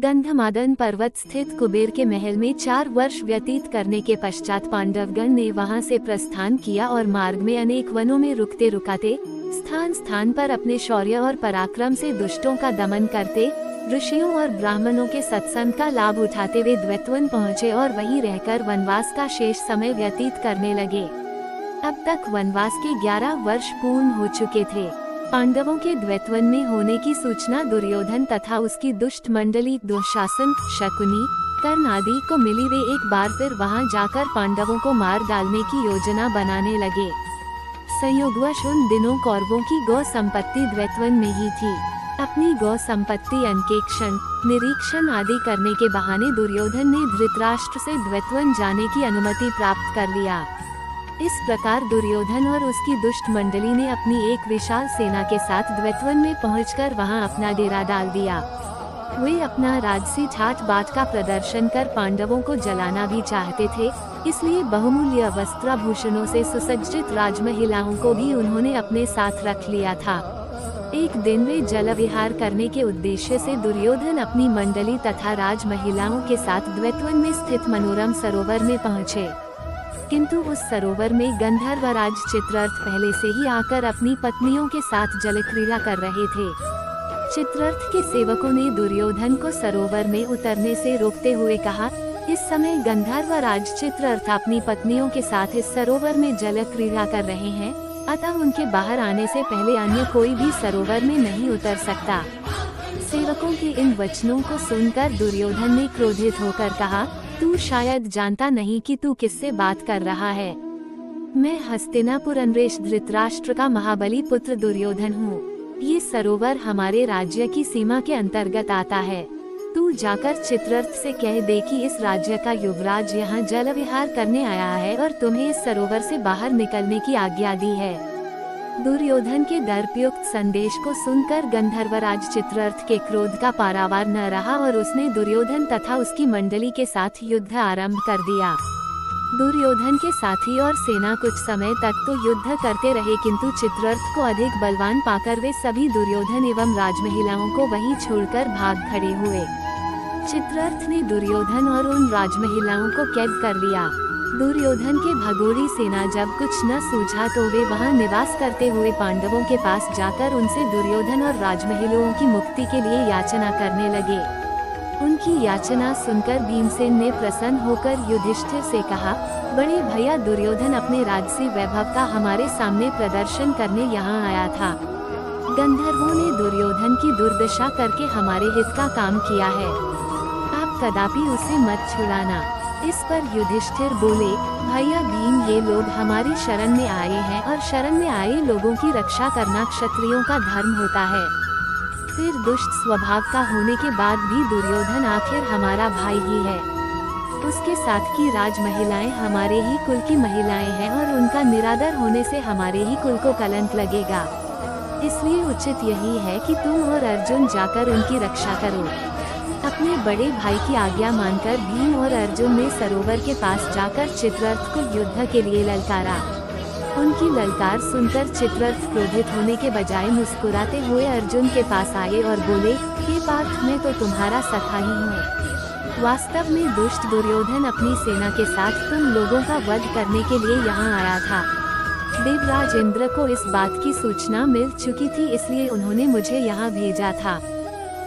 गंधमादन पर्वत स्थित कुबेर के महल में 4 वर्ष व्यतीत करने के पश्चात पांडवगण ने वहां से प्रस्थान किया और मार्ग में अनेक वनों में रुकते रुकाते स्थान स्थान पर अपने शौर्य और पराक्रम से दुष्टों का दमन करते ऋषियों और ब्राह्मणों के सत्संग का लाभ उठाते हुए द्वैतवन पहुँचे और वहीं रहकर वनवास का शेष समय व्यतीत करने लगे। अब तक वनवास के 11 वर्ष पूर्ण हो चुके थे। पांडवों के द्वैतवन में होने की सूचना दुर्योधन तथा उसकी दुष्ट मंडली दुशासन, शकुनी, कर्ण आदि को मिली। वे एक बार फिर वहां जाकर पांडवों को मार डालने की योजना बनाने लगे। संयोगवश उन दिनों कौरवों की गौ संपत्ति द्वैतवन में ही थी। अपनी गौ संपत्ति अन्वेषण, निरीक्षण आदि करने के बहाने दुर्योधन ने धृतराष्ट्र से द्वैतवन जाने की अनुमति प्राप्त कर लिया। इस प्रकार दुर्योधन और उसकी दुष्ट मंडली ने अपनी एक विशाल सेना के साथ द्वैतवन में पहुंचकर वहां अपना डेरा डाल दिया। वे अपना राजसी ठाट बाट का प्रदर्शन कर पांडवों को जलाना भी चाहते थे, इसलिए बहुमूल्य वस्त्राभूषणों से सुसज्जित राजमहिलाओं को भी उन्होंने अपने साथ रख लिया था। एक दिन वे जल विहार करने के उद्देश्य से दुर्योधन अपनी मंडली तथा राजमहिलाओं के साथ द्वैतवन में स्थित मनोरम सरोवर में पहुँचे, किंतु उस सरोवर में गंधर्वराज चित्ररथ पहले से ही आकर अपनी पत्नियों के साथ जलक्रीड़ा कर रहे थे। चित्ररथ के सेवकों ने दुर्योधन को सरोवर में उतरने से रोकते हुए कहा, इस समय गंधर्वराज चित्ररथ अपनी पत्नियों के साथ इस सरोवर में जलक्रीड़ा कर रहे हैं, अतः उनके बाहर आने से पहले अन्य कोई भी सरोवर में नहीं उतर सकता। सेवकों के इन वचनों को सुनकर दुर्योधन ने क्रोधित होकर कहा, तू शायद जानता नहीं कि तू किससे बात कर रहा है। मैं हस्तिनापुर नरेश धृतराष्ट्र का महाबली पुत्र दुर्योधन हूँ। ये सरोवर हमारे राज्य की सीमा के अंतर्गत आता है। तू जाकर चित्ररथ से कह दे कि इस राज्य का युवराज यहाँ जल विहार करने आया है और तुम्हें इस सरोवर से बाहर निकलने की आज्ञा दी है। दुर्योधन के दर्पयुक्त संदेश को सुनकर गंधर्वराज चित्ररथ के क्रोध का पारावार न रहा और उसने दुर्योधन तथा उसकी मंडली के साथ युद्ध आरंभ कर दिया। दुर्योधन के साथी और सेना कुछ समय तक तो युद्ध करते रहे, किंतु चित्ररथ को अधिक बलवान पाकर वे सभी दुर्योधन एवं राजमहिलाओं को वहीं छोड़कर भाग खड़े हुए। चित्ररथ ने दुर्योधन और उन राजमहिलाओं को कैद कर लिया। दुर्योधन के भगोड़ी सेना जब कुछ न सूझा तो वे वहां निवास करते हुए पांडवों के पास जाकर उनसे दुर्योधन और राजमहिलाओं की मुक्ति के लिए याचना करने लगे। उनकी याचना सुनकर भीमसेन ने प्रसन्न होकर युधिष्ठिर से कहा, बड़े भैया दुर्योधन अपने राजसी वैभव का हमारे सामने प्रदर्शन करने यहाँ आया था। गंधर्वों ने दुर्योधन की दुर्दशा करके हमारे हित का काम किया है, आप कदापि उसे मत छुड़ाना। इस पर युधिष्ठिर बोले, भैया भीम, ये लोग हमारी शरण में आए हैं और शरण में आए लोगों की रक्षा करना क्षत्रियों का धर्म होता है। फिर दुष्ट स्वभाव का होने के बाद भी दुर्योधन आखिर हमारा भाई ही है। उसके साथ की राजमहिलाएं हमारे ही कुल की महिलाएं हैं और उनका निरादर होने से हमारे ही कुल को कलंक लगेगा। इसलिए उचित यही है कि तुम और अर्जुन जाकर उनकी रक्षा करो। अपने बड़े भाई की आज्ञा मानकर भीम और अर्जुन ने सरोवर के पास जाकर चित्ररथ को युद्ध के लिए ललकारा। उनकी ललकार सुनकर चित्ररथ क्रोधित होने के बजाय मुस्कुराते हुए अर्जुन के पास आए और बोले, हे पार्थ, मैं तो तुम्हारा सखा ही हूँ। वास्तव में दुष्ट दुर्योधन अपनी सेना के साथ तुम लोगों का वध करने के लिए यहाँ आया था। देवराज इंद्र को इस बात की सूचना मिल चुकी थी, इसलिए उन्होंने मुझे यहाँ भेजा था।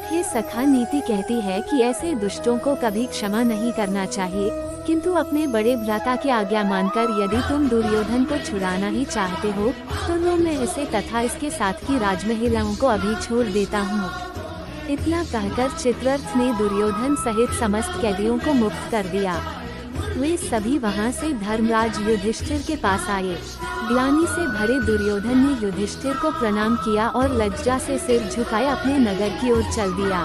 हे सखा, नीति कहती है कि ऐसे दुष्टों को कभी क्षमा नहीं करना चाहिए, किंतु अपने बड़े भ्राता की आज्ञा मानकर यदि तुम दुर्योधन को छुड़ाना ही चाहते हो तो लो, मैं इसे तथा इसके साथ की राजमहिलाओं को अभी छोड़ देता हूँ। इतना कहकर चित्ररथ ने दुर्योधन सहित समस्त कैदियों को मुक्त कर दिया। वे सभी वहां से धर्मराज युधिष्ठिर के पास आए। ग्लानि से भरे दुर्योधन ने युधिष्ठिर को प्रणाम किया और लज्जा से सिर झुकाए अपने नगर की ओर चल दिया।